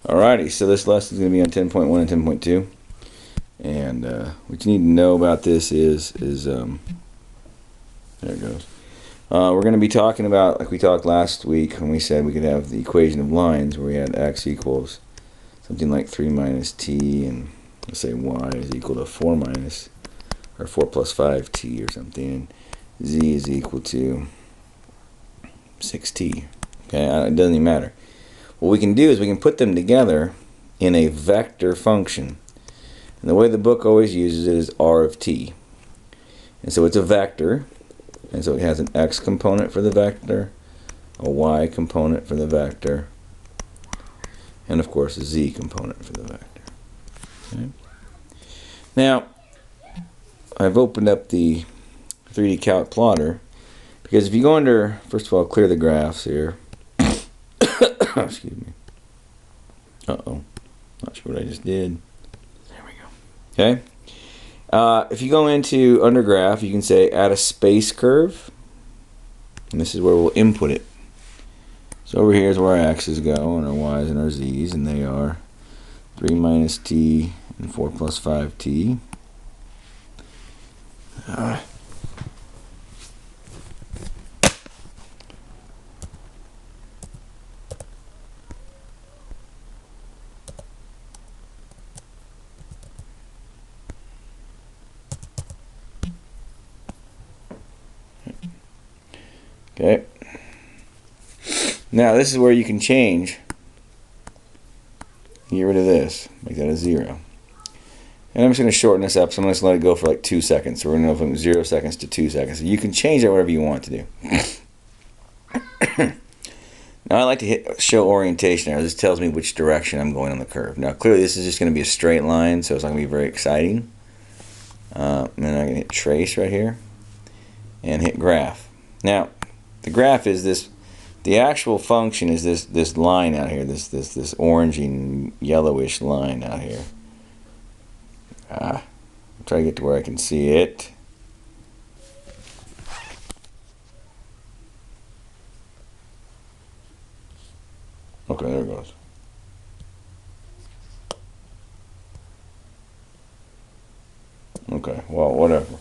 Alrighty, so this lesson is going to be on 10.1 and 10.2. And what you need to know about this is there it goes. We're going to be talking about, like we talked last week when we said we could have the equation of lines where we had x equals something like 3 minus t, and let's say y is equal to 4 minus, or 4 plus 5t or something, and z is equal to 6t. Okay, it doesn't even matter. What we can do is we can put them together in a vector function. And the way the book always uses it is r of t. And so it's a vector, and so it has an x component for the vector, a y component for the vector, and of course a z component for the vector. Okay. Now, I've opened up the 3D Calc plotter, because if you go under, first of all, clear the graphs here. Excuse me. Uh-oh. Not sure what I just did. There we go. Okay. If you go into under graph, you can say add a space curve. And this is where we'll input it. So over here is where our x's go, and our y's and our z's, and they are 3 minus t and 4 plus 5t. Okay. Now this is where you can change. Get rid of this. Make that a 0. And I'm just going to shorten this up, so I'm just going to let it go for like 2 seconds. So we're going to go from 0 seconds to 2 seconds. So you can change that whatever you want to do. Now I like to show orientation arrows. This tells me which direction I'm going on the curve. Now clearly this is just going to be a straight line, so it's not going to be very exciting. And then I'm going to hit trace right here and hit graph. Now the graph is this, the actual function is this line out here, this orange and yellowish line out here. I'll try to get to where I can see it. Okay, there it goes. Okay, well, whatever.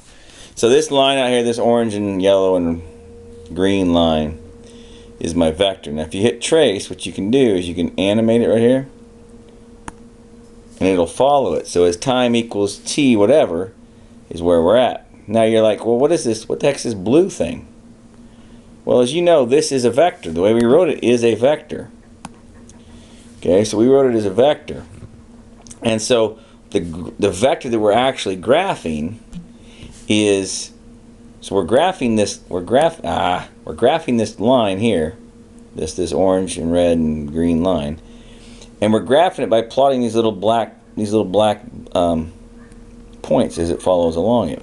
So this line out here, this orange and yellow and green line, is my vector. Now if you hit trace, what you can do is you can animate it right here, and it'll follow it. So as time equals t whatever is where we're at. Now you're like, well, what is this? What the heck's this blue thing? Well, as you know, this is a vector. The way we wrote it is a vector. Okay, so we wrote it as a vector. And so the vector that we're actually graphing is, so we're graphing this, we're graphing this line here, this orange and red and green line, and we're graphing it by plotting these little black points as it follows along it.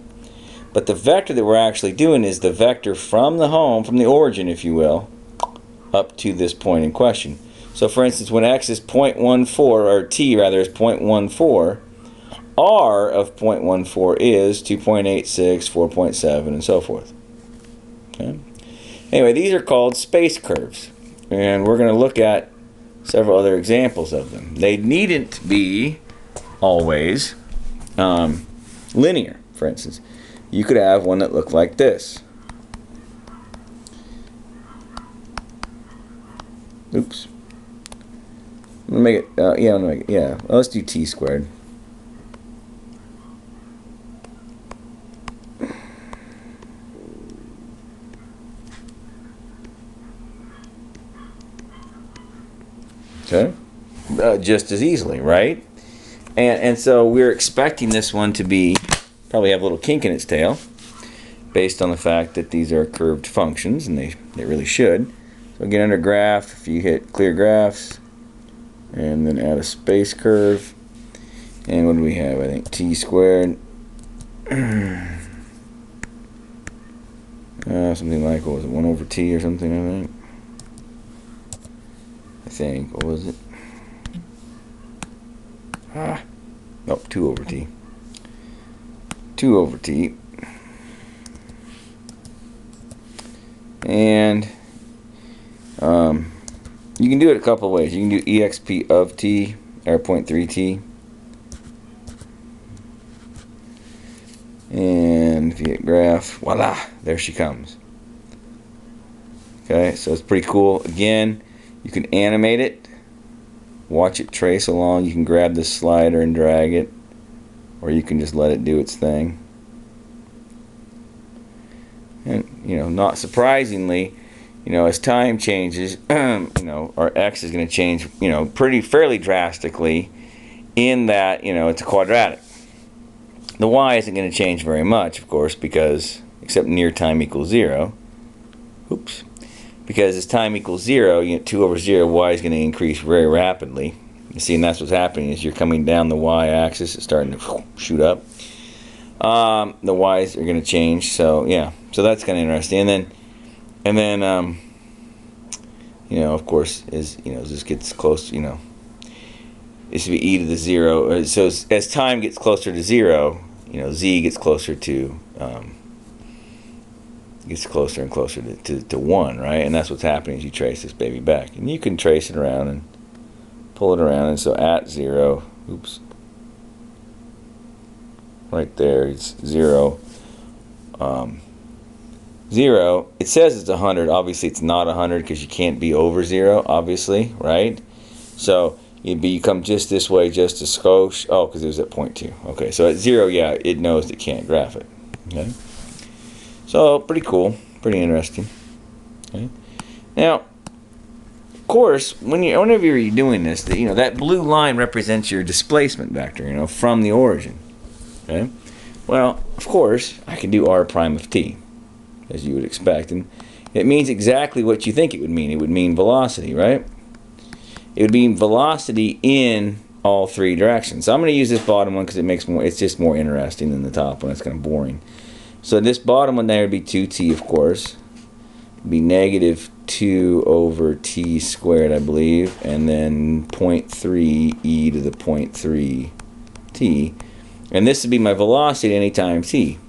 But the vector that we're actually doing is the vector from the home, from the origin, if you will, up to this point in question. So for instance, when x is 0.14, or t rather is 0.14, r of 0.14 is 2.86, 4.7, and so forth. Okay. Anyway, these are called space curves, and we're going to look at several other examples of them. They needn't be always linear. For instance, you could have one that looked like this. Oops. I'm gonna make it. Yeah. Well, let's do t squared. Okay. Just as easily, right? And so we're expecting this one to be probably have a little kink in its tail, based on the fact that these are curved functions, and they really should. So again, under graph, if you hit clear graphs, and then add a space curve, and what do we have? I think t squared. Something like, what was it, 1 over t or something, I think. What was it? Nope, 2 over t. 2 over t. And You can do it a couple of ways. You can do exp of t, or 0.3t. And if you hit graph, voila, there she comes. Okay, so it's pretty cool. Again, you can animate it, watch it trace along. You can grab this slider and drag it, or you can just let it do its thing. And, you know, not surprisingly, you know, as time changes, you know, our x is going to change, you know, fairly drastically, in that, you know, it's a quadratic. The y isn't going to change very much, of course, because, except near time equals 0. Oops. Because as time equals 0, you know, 2 over 0, y is going to increase very rapidly. You see, and that's what's happening, is you're coming down the y-axis, it's starting to shoot up. The y's are going to change, so yeah. So that's kind of interesting. And then, you know, of course, as you know, as this gets close, you know, this would be e to the 0. So as time gets closer to 0, you know, z gets closer to gets closer and closer to 1, right? And that's what's happening as you trace this baby back. And you can trace it around and pull it around, and so at 0, oops, right there, it's 0. 0, it says it's 100. Obviously, it's not 100 because you can't be over 0, obviously, right? So you come just this way, just a skosh. Oh, because it was at 0.2. Okay, so at 0, yeah, it knows it can't graph it. Okay, so pretty cool, pretty interesting. Okay, now, of course, whenever you're doing this, you know, that blue line represents your displacement vector, you know, from the origin. Okay, well, of course, I can do r prime of t, as you would expect, and it means exactly what you think it would mean. It would mean velocity, right? It would mean velocity in all 3 directions. So I'm going to use this bottom one because it's just more interesting than the top one. It's kind of boring. So this bottom one there would be 2t, of course. It would be negative 2 over t squared, I believe, and then 0.3 e to the 0.3 t. And this would be my velocity at any time t.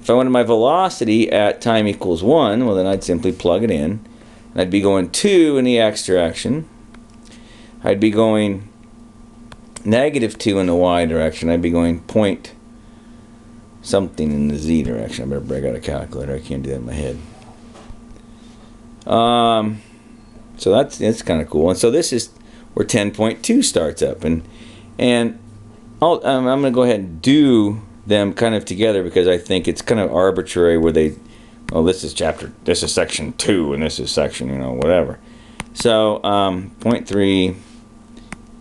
If I wanted my velocity at time equals 1, well, then I'd simply plug it in. And I'd be going 2 in the x direction. I'd be going negative 2 in the y direction. I'd be going point something in the z direction. I better break out a calculator. I can't do that in my head. So that's kind of cool. And so this is where 10.2 starts up. And I'm going to go ahead and do them kind of together because I think it's kind of arbitrary where they, oh, this is section 2 and this is section, you know, whatever. So 0.3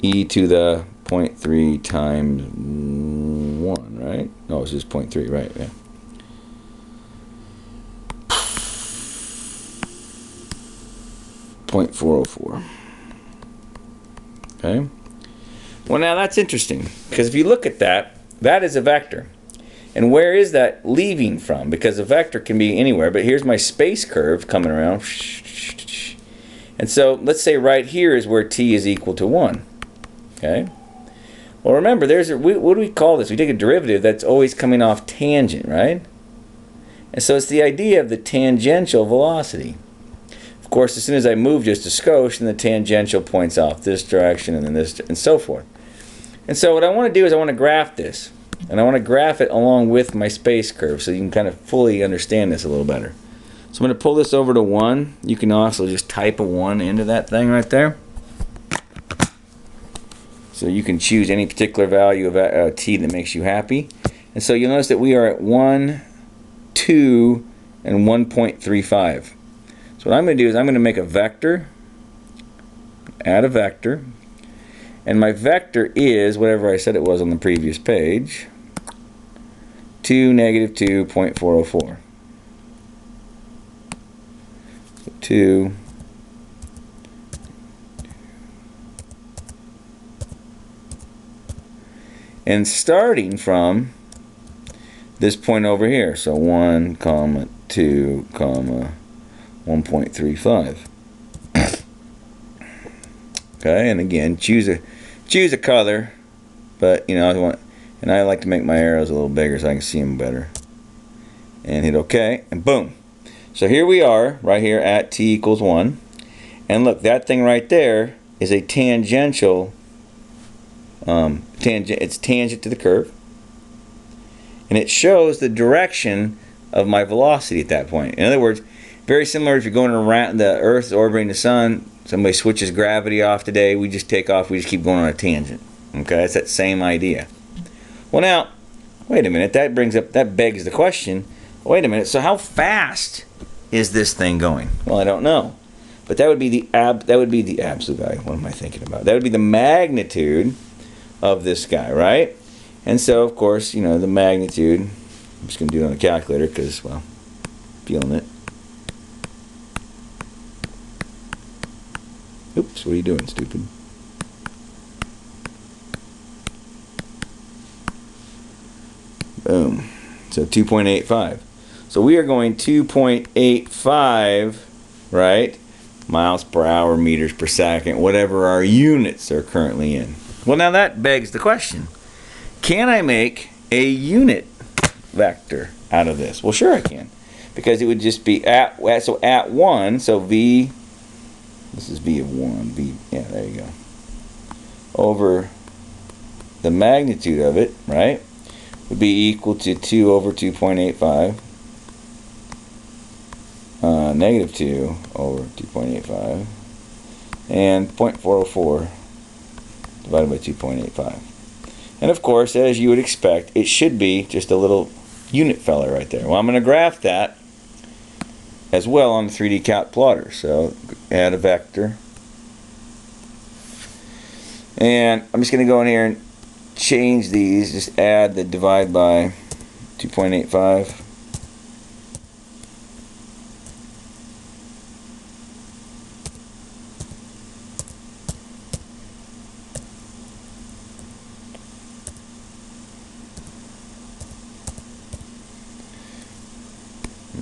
e to the 0.3 times 1, right? No, it's just 0.3, right? Yeah. .404. Okay. Well, now that's interesting because if you look at that, that is a vector. And where is that leaving from? Because a vector can be anywhere, but here's my space curve coming around. And so let's say right here is where t is equal to 1. Okay. Well, remember, what do we call this? We take a derivative that's always coming off tangent, right? And so it's the idea of the tangential velocity. Of course, as soon as I move just a skosh, then the tangential points off this direction and then this, and so forth. And so what I want to do is I want to graph this. And I want to graph it along with my space curve so you can kind of fully understand this a little better. So I'm going to pull this over to 1. You can also just type a 1 into that thing right there. So you can choose any particular value of t that makes you happy. And so you'll notice that we are at 1, 2, and 1.35. So what I'm going to do is I'm going to make a vector, add a vector, and my vector is whatever I said it was on the previous page, 2, negative 2, 0.404. So 2, and starting from this point over here, so 1, 2, 1.35. Okay, and again, choose a color, but you know I like to make my arrows a little bigger so I can see them better. And hit OK, and boom. So here we are, right here at t equals 1, And look, that thing right there is a tangential, it's tangent to the curve. And it shows the direction of my velocity at that point. In other words, very similar if you're going around, the Earth is orbiting the sun, somebody switches gravity off today, we just take off, we just keep going on a tangent. Okay, it's that same idea. Well now, wait a minute, that begs the question, wait a minute, so how fast is this thing going? Well, I don't know. But that would be the absolute value. What am I thinking about? That would be the magnitude of this guy, right? And so, of course, you know, the magnitude, I'm just going to do it on a calculator because, well, feeling it. Oops, what are you doing, stupid? Boom. So 2.85. So we are going 2.85, right? Miles per hour, meters per second, whatever our units are currently in. Well, now that begs the question. Can I make a unit vector out of this? Well, sure I can. Because it would just be at 1, so V, this is V of 1, V, yeah, there you go. Over the magnitude of it, right, would be equal to 2 over 2.85. Negative 2 over 2.85. And 0.404 divided by 2.85. And of course, as you would expect, it should be just a little unit fella right there. Well, I'm going to graph that as well on the 3D Calc plotter. So add a vector. And I'm just going to go in here and change these. Just add the divide by 2.85.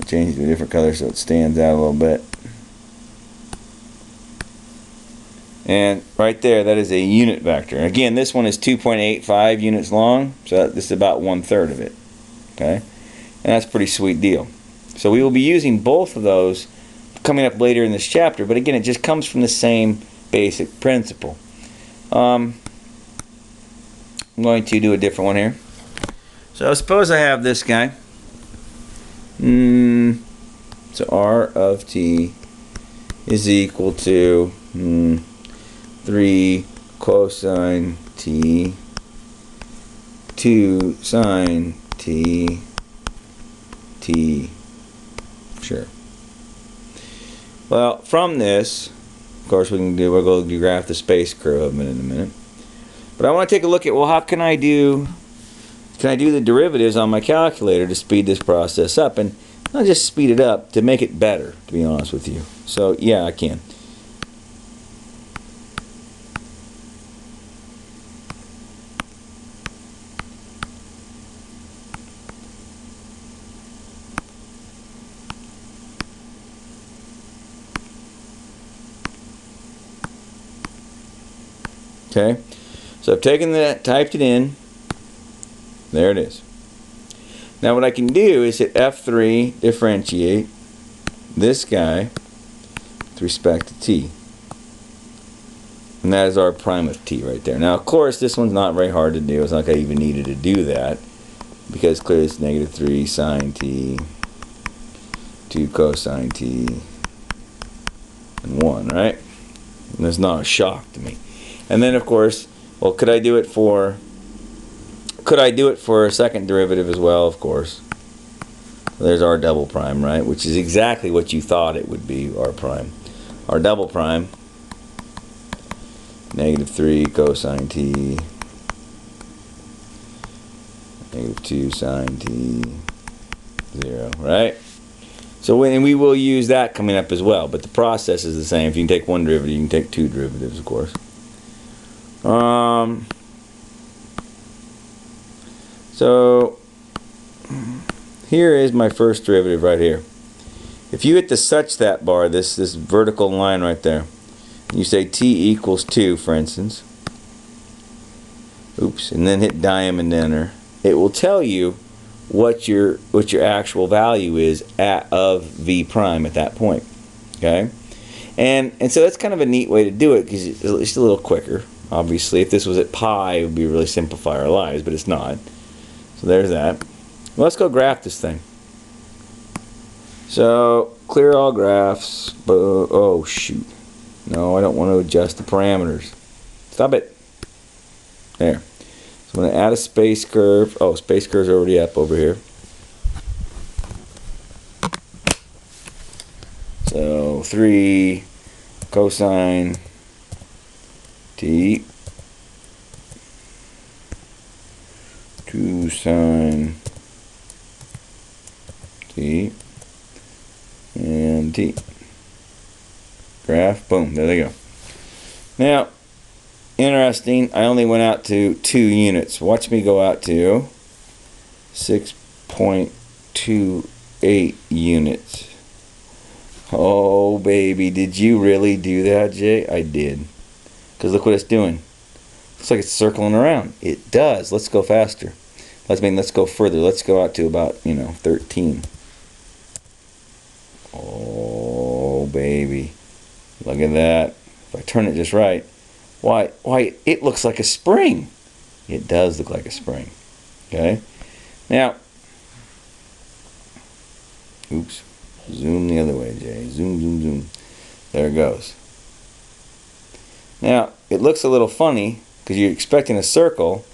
Change it to a different color so it stands out a little bit. And right there, that is a unit vector. Again, this one is 2.85 units long, so this is about 1/3 of it. Okay, and that's a pretty sweet deal. So we will be using both of those coming up later in this chapter, but again, it just comes from the same basic principle. I'm going to do a different one here. So suppose I have this guy. So R of t is equal to 3 cosine t 2 sine t t. Sure. Well, from this, of course, we'll go graph the space curve of it in a minute. But I want to take a look at, well, how can I do the derivatives on my calculator to speed this process up? And not just speed it up, to make it better, to be honest with you. So, yeah, I can. Okay, so I've taken that, typed it in. There it is. Now what I can do is hit F3, differentiate this guy with respect to t. And that is our prime of t right there. Now of course this one's not very hard to do. It's not like I even needed to do that, because clearly it's negative 3 sine t, 2 cosine t, and 1, right? And that's not a shock to me. And then of course, well, could I do it for a second derivative as well? Of course. There's our double prime, right? Which is exactly what you thought it would be, our prime. Our double prime, negative 3 cosine t, negative 2 sine t, 0, right? So we will use that coming up as well, but the process is the same. If you can take one derivative, you can take two derivatives, of course. So here is my first derivative right here. If you hit the such that bar, this vertical line right there, you say t equals 2, for instance. Oops, and then hit diamond enter. It will tell you what your actual value is of v prime at that point. Okay, And so that's kind of a neat way to do it because it's just a little quicker. Obviously, if this was at pi, it would be really simplify our lives, but it's not. So there's that. Well, let's go graph this thing. So clear all graphs. Oh shoot! No, I don't want to adjust the parameters. Stop it. There. So I'm going to add a space curve. Oh, space curve's already up over here. So 3 cosine t 2 sine t and t. Graph. Boom. There they go. Now, interesting. I only went out to 2 units. Watch me go out to 6.28 units. Oh, baby. Did you really do that, Jay? I did. Because look what it's doing. Looks like it's circling around. It does. Let's go faster. Let's go further. Let's go out to about, 13. Oh, baby. Look at that. If I turn it just right, why, it looks like a spring. It does look like a spring. Okay? Now, oops. Zoom the other way, Jay. Zoom, zoom, zoom. There it goes. Now, it looks a little funny because you're expecting a circle,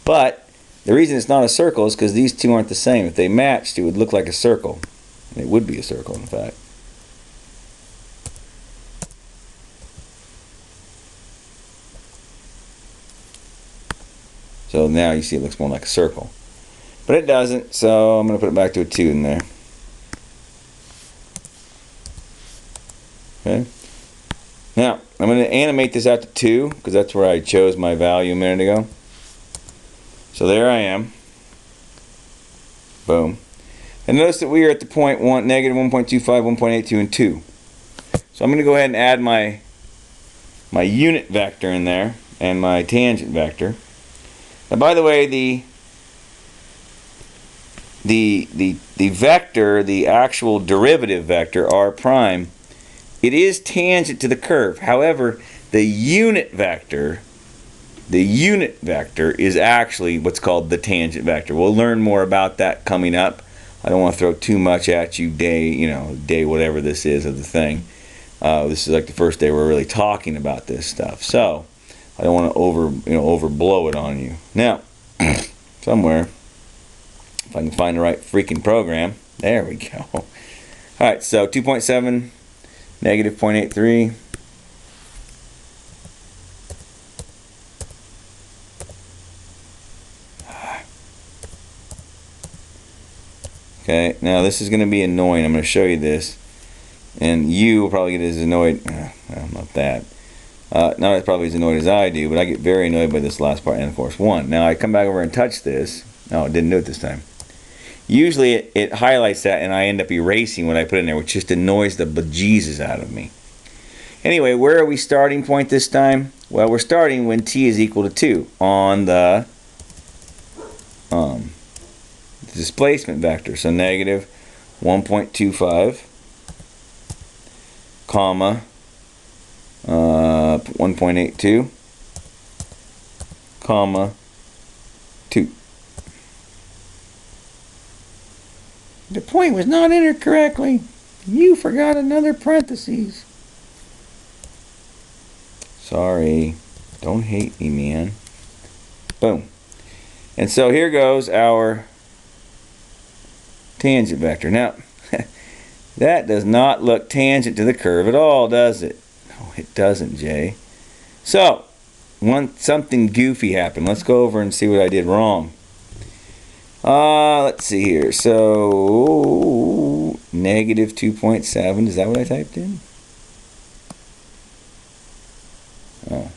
but the reason it's not a circle is because these two aren't the same. If they matched, it would look like a circle. And it would be a circle, in fact. So now you see it looks more like a circle. But it doesn't, so I'm going to put it back to a 2 in there. Okay. Now, I'm going to animate this out to 2 because that's where I chose my value a minute ago. So there I am. Boom. And notice that we are at the point negative 1.25, 1.82, and 2. So I'm going to go ahead and add my unit vector in there and my tangent vector. Now, by the way, the vector, the actual derivative vector, r prime, it is tangent to the curve. However, the unit vector is actually what's called the tangent vector. We'll learn more about that coming up. I don't want to throw too much at you day whatever this is of the thing. This is like the first day we're really talking about this stuff. So I don't want to overblow it on you. Now, somewhere, if I can find the right freaking program, there we go. All right, so 2.7, negative 0.83. Okay, now this is going to be annoying. I'm going to show you this, and you will probably get as annoyed. Well, not that. Not as probably as annoyed as I do, but I get very annoyed by this last part, and of course 1. Now I come back over and touch this. No, it didn't do it this time. Usually it highlights that, and I end up erasing what I put in there, which just annoys the bejesus out of me. Anyway, where are we starting point this time? Well, we're starting when t is equal to 2 on the displacement vector. So negative 1.25, comma 1.82, comma 2. The point was not entered correctly. You forgot another parentheses. Sorry. Don't hate me, man. Boom. And so here goes our tangent vector. Now, that does not look tangent to the curve at all, does it? No, it doesn't, Jay. So, something goofy happened. Let's go over and see what I did wrong. Let's see here. So, negative 2.7. Is that what I typed in? Oh.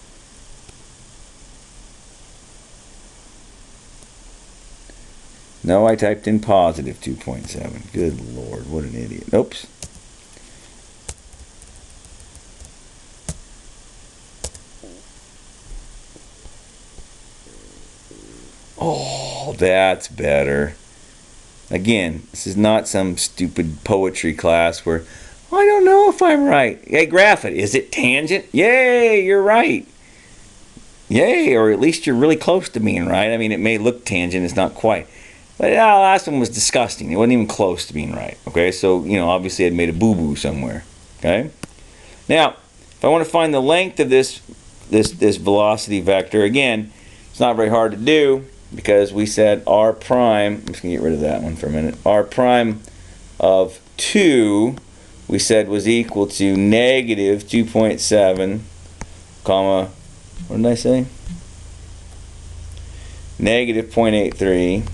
No, I typed in positive 2.7. Good Lord, what an idiot. Oops. Oh, that's better. Again, this is not some stupid poetry class where I don't know if if I'm right. Hey, graph it. Is it tangent? Yay, you're right. Yay, or at least you're really close to being right. I mean, it may look tangent, it's not quite. But the last one was disgusting. It wasn't even close to being right. Okay, so, obviously I'd made a boo-boo somewhere. Okay? Now, if I want to find the length of this velocity vector, again, it's not very hard to do because we said r prime, I'm just going to get rid of that one for a minute, r prime of 2, we said was equal to negative 2.7, comma, what did I say? Negative 0.83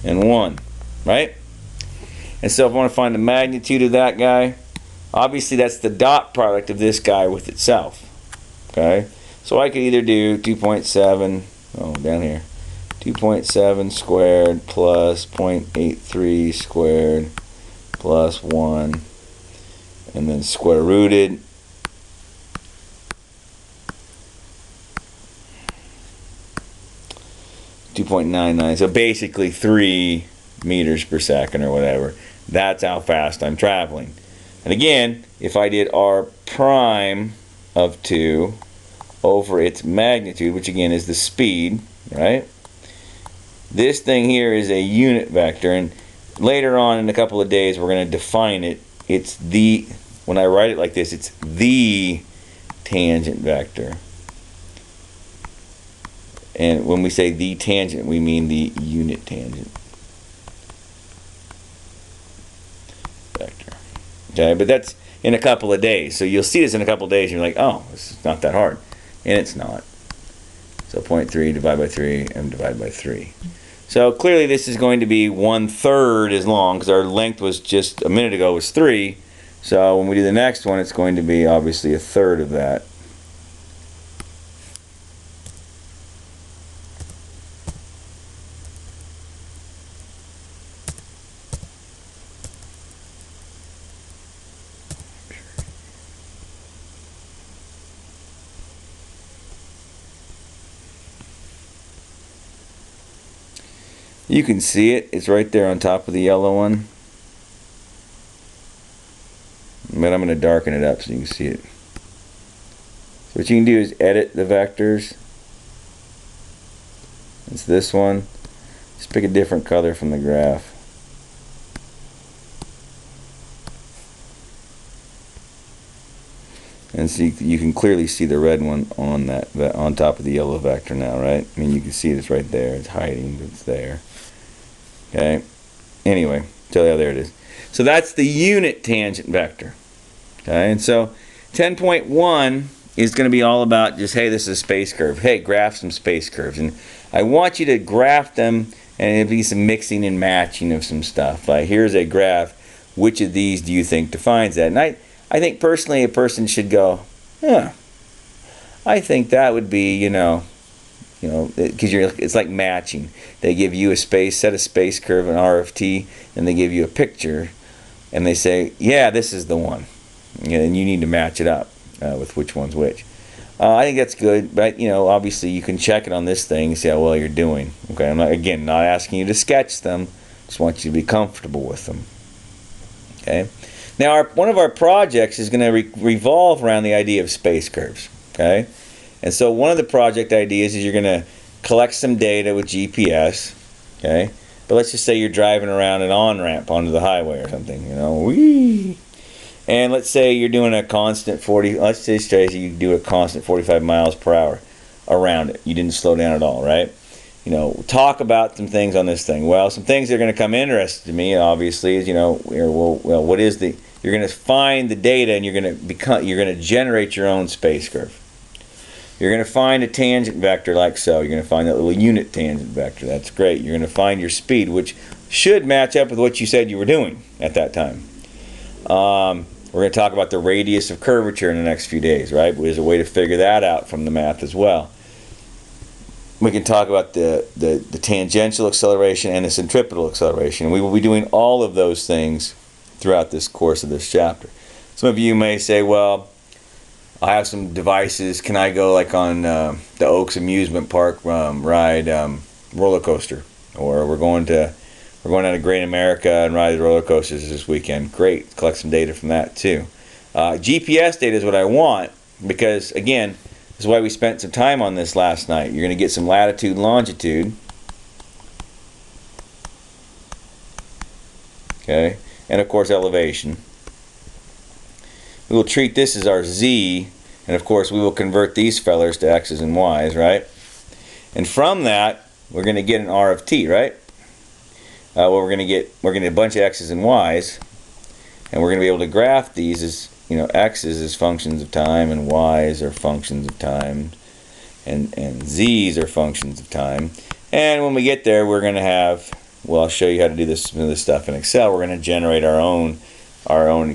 and 1, right? And so if I want to find the magnitude of that guy, obviously that's the dot product of this guy with itself. Okay? So I could either do 2.7, down here, 2.7 squared plus 0.83 squared plus 1, and then square rooted. .99, so basically 3 meters per second or whatever. That's how fast I'm traveling. And again, if I did r prime of 2 over its magnitude, which again is the speed, right? This thing here is a unit vector, and later on in a couple of days we're going to define it. It's when I write it like this, it's the tangent vector. And when we say the tangent, we mean the unit tangent vector. Okay, but that's in a couple of days. So you'll see this in a couple of days, and you're like, oh, this is not that hard. And it's not. So 0.3 divided by 3 and divided by 3. So clearly this is going to be 1/3 as long, because our length was just a minute ago was 3. So when we do the next one, it's going to be obviously 1/3 of that. You can see it. It's right there on top of the yellow one. But I'm going to darken it up so you can see it. So what you can do is edit the vectors. It's this one. Just pick a different color from the graph. And so you can clearly see the red one on on top of the yellow vector now, right? I mean, you can see it's right there. It's hiding, but it's there. Okay. Anyway, so yeah, there it is. So that's the unit tangent vector. Okay, and so 10.1 is going to be all about just, hey, this is a space curve. Hey, graph some space curves, and I want you to graph them, and it'll be some mixing and matching of some stuff. Like, here's a graph. Which of these do you think defines that? And I think personally a person should go, yeah, I think that would be, because it's like matching. They give you a set of space curve, an RFT, and they give you a picture, and they say, yeah, this is the one. And you need to match it up with which one's which. I think that's good, but obviously you can check it on this thing and see how well you're doing. Okay, I'm not asking you to sketch them. Just want you to be comfortable with them. Okay. Now, one of our projects is going to revolve around the idea of space curves. Okay, and so one of the project ideas is you're going to collect some data with GPS. Okay, but let's just say you're driving around an on-ramp onto the highway or something. Whee! And let's say you're doing a constant 40. Let's just say you do a constant 45 miles per hour around it. You didn't slow down at all, right? Talk about some things on this thing. Well, some things that are going to come interested to me, obviously, is what is the? You're going to find the data, and you're going to generate your own space curve. You're going to find a tangent vector like so. You're going to find that little unit tangent vector. That's great. You're going to find your speed, which should match up with what you said you were doing at that time. We're going to talk about the radius of curvature in the next few days, right? There's a way to figure that out from the math as well. We can talk about the tangential acceleration and the centripetal acceleration. We will be doing all of those things throughout this course of this chapter. Some of you may say, well, I have some devices. Can I go like on the Oaks Amusement Park ride roller coaster? Or we're going We're going down to Great America and ride the roller coasters this weekend. Great. Collect some data from that too. GPS data is what I want because, again, this is why we spent some time on this last night. You're going to get some latitude and longitude. Okay. And, of course, elevation. We will treat this as our Z. And, of course, we will convert these fellers to X's and Y's, right? And from that, we're going to get an R of T, right? Well, we're going to get a bunch of X's and Y's. And we're going to be able to graph these as, X's as functions of time, and Y's are functions of time, and Z's are functions of time. And when we get there, we're going to have, well, I'll show you how to do some of this stuff in Excel. We're going to generate our own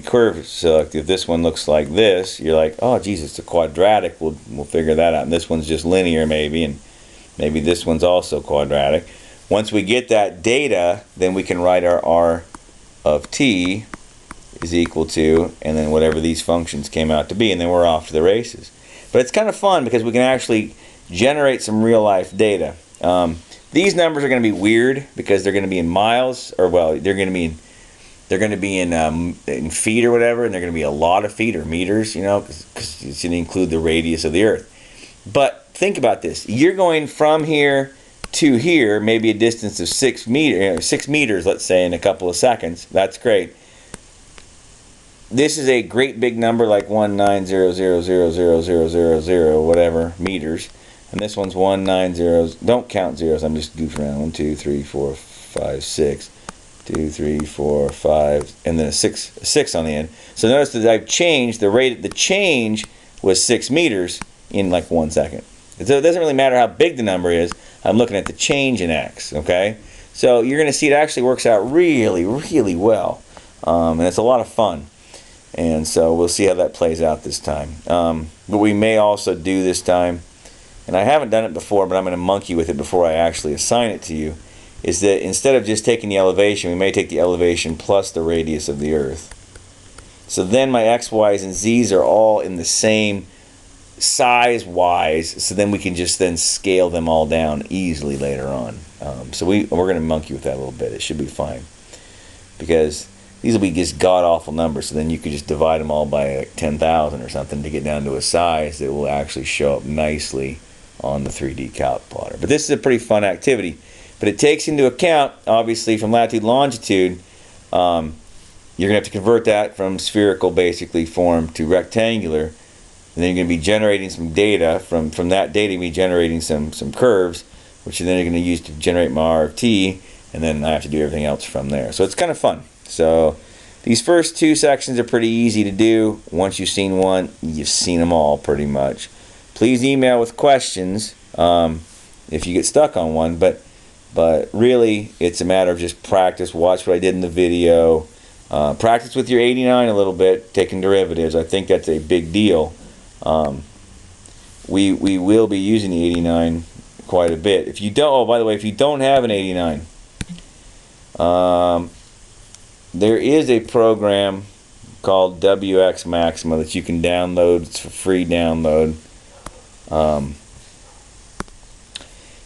curve. So if this one looks like this, you're like, oh, geez, it's a quadratic. We'll figure that out. And this one's just linear, maybe, and maybe this one's also quadratic. Once we get that data, then we can write our R of T is equal to, and then whatever these functions came out to be, and then we're off to the races. But it's kind of fun because we can actually generate some real life data. These numbers are going to be weird because they're going to be in miles, or well, they're going to be in feet or whatever, and they're going to be a lot of feet or meters, because it's going to include the radius of the Earth. But think about this: you're going from here to here, maybe a distance of 6 meters, let's say, in a couple of seconds. That's great. This is a great big number like 190000000 whatever meters, and this one's 190. Don't count zeros. I'm just goofing around. 1, 2, 3, 4, 5, 6. 2, 3, 4, 5, and then a six on the end. So notice that I've changed the rate. The change was 6 meters in like 1 second. So it doesn't really matter how big the number is. I'm looking at the change in X. Okay, so you're going to see it actually works out really, really well, and it's a lot of fun. And so we'll see how that plays out this time. But we may also do this time, and I haven't done it before, but I'm going to monkey with it before I actually assign it to you, is that instead of just taking the elevation, we may take the elevation plus the radius of the Earth. So then my X, Y's, and Z's are all in the same size-wise, so then we can just then scale them all down easily later on. So we're going to monkey with that a little bit. It should be fine. Because these will be just god-awful numbers, so then you could just divide them all by like 10,000 or something to get down to a size that will actually show up nicely on the 3D calc plotter. But this is a pretty fun activity. But it takes into account, obviously, from latitude, longitude, you're going to have to convert that from spherical, basically, form to rectangular. And then you're going to be generating some data. From that data, you're going to be generating some curves, which then you're going to use to generate my R of T, and then I have to do everything else from there. So it's kind of fun. So these first 2 sections are pretty easy to do. Once you've seen one, you've seen them all pretty much. Please email with questions if you get stuck on one. But really, it's a matter of just practice. Watch what I did in the video. Practice with your 89 a little bit, taking derivatives. I think that's a big deal. We will be using the 89 quite a bit. If you don't, oh, by the way, if you don't have an 89, there is a program called WX Maxima that you can download. It's a free download.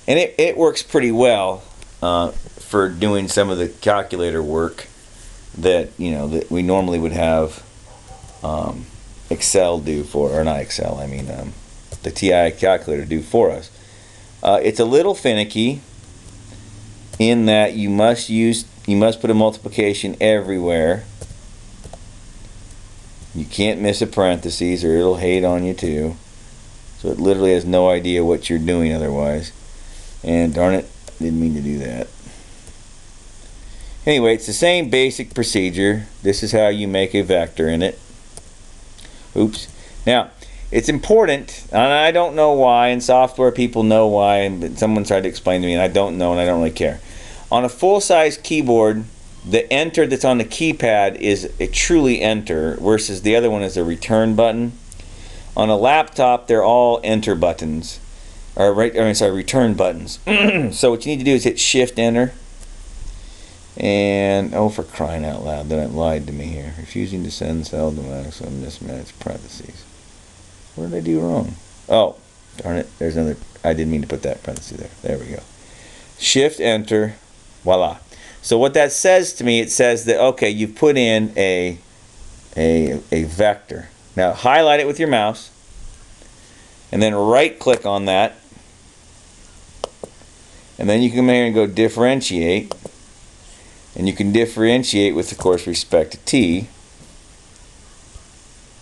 And it works pretty well for doing some of the calculator work that that we normally would have Excel do for, or not Excel, I mean the TI calculator do for us. It's a little finicky in that you must put a multiplication everywhere. You can't miss a parentheses or it'll hate on you too. So it literally has no idea what you're doing otherwise. And darn it, didn't mean to do that. Anyway, it's the same basic procedure. This is how you make a vector in it. Oops. Now, it's important, and I don't know why, and software people know why, but someone tried to explain to me, and I don't know, and I don't really care. On a full-size keyboard, the enter that's on the keypad is a truly enter, versus the other one is a return button. On a laptop, they're all enter buttons. Return buttons. So what you need to do is hit Shift Enter. And, oh, for crying out loud, then it lied to me here. Refusing to send cell to maximum mismatch parentheses. What did I do wrong? Oh, darn it. There's another. I didn't mean to put that parenthesis there. There we go. Shift Enter. Voila. So what that says to me, it says that, okay, you've put in a vector. Now highlight it with your mouse, and then right click on that, and then you can come here and go differentiate, and you can differentiate with, of course, respect to t,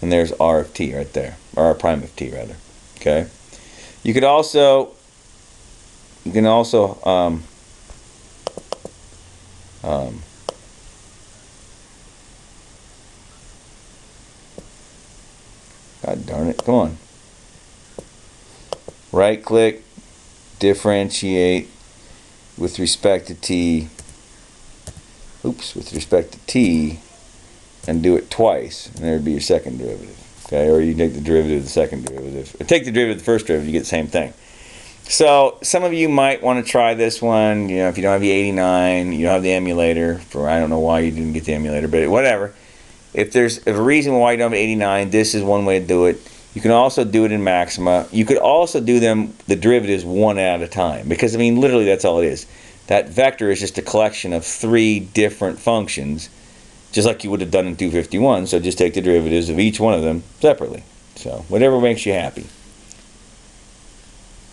and there's r of t right there, or r prime of t rather. Okay. You can also God darn it, come on. Right click, differentiate with respect to t, with respect to t, and do it twice, and there would be your second derivative. Okay, or you take the derivative of the second derivative, or take the derivative of the first derivative, you get the same thing. So some of you might want to try this one. You know, if you don't have the 89, you don't have the emulator. For I don't know why you didn't get the emulator, but whatever. If there's a reason why you don't have 89, this is one way to do it. You can also do it in Maxima. You could also do the derivatives one at a time, because I mean literally that's all it is. That vector is just a collection of 3 different functions, just like you would have done in 251. So just take the derivatives of each one of them separately. So whatever makes you happy.